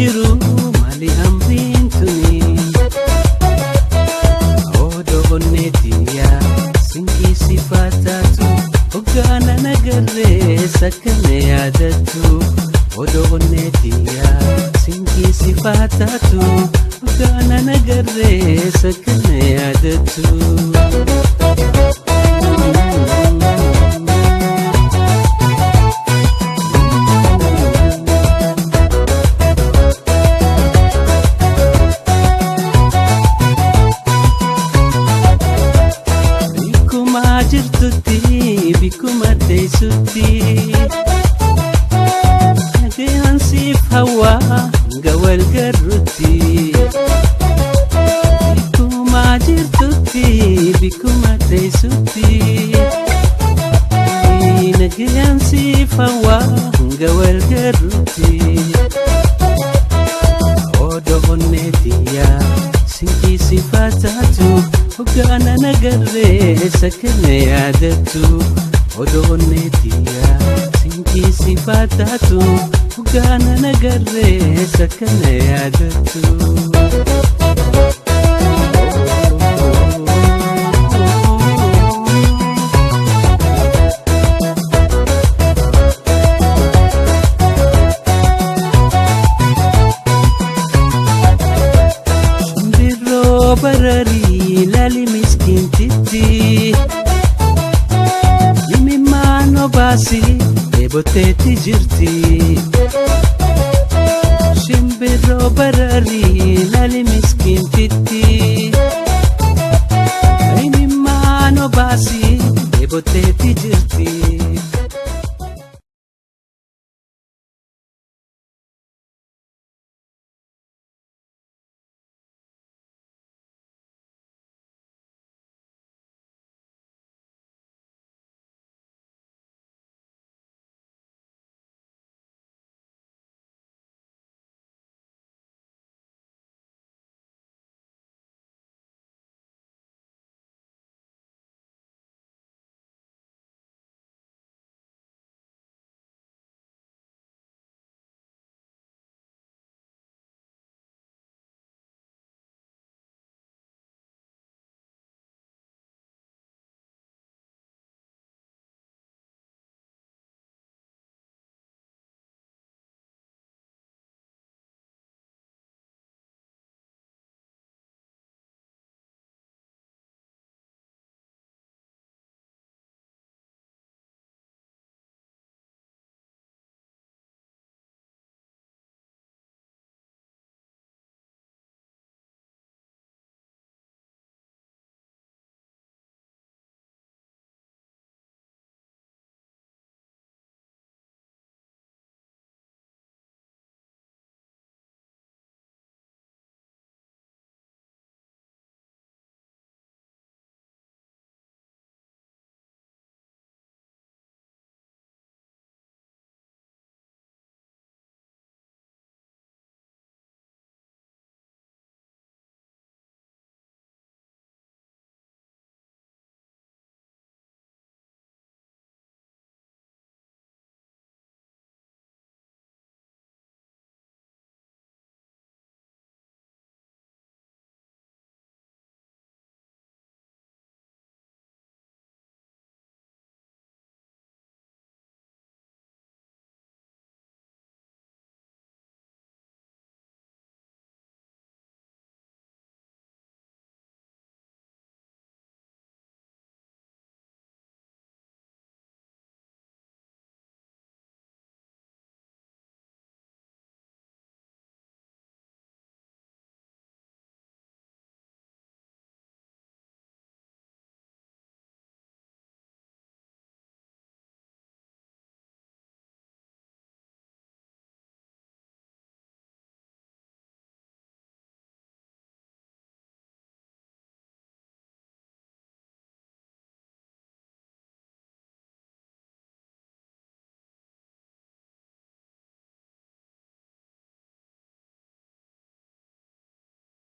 jiru mali hambintuni odoonneetiya sinki sifatatu ogana nagarre sakane yaadatu odoonneetiya sinki sifatatu ogana nagarre sakane yaadatu bikuma teisutti nagehan sif hawa gawal garrutti bikuma jirtutti bikuma teisutti nagehan sif hawa gawal garrutti odoonneetiya sinki sifatatu ogana nagarre sakane yaadatu odoonneetiya sinki sifatatu ogana nagarre sakane yaadatu barari lali miskintitti limimano basi ebotetti jirti shimbiro barari lali miskintitti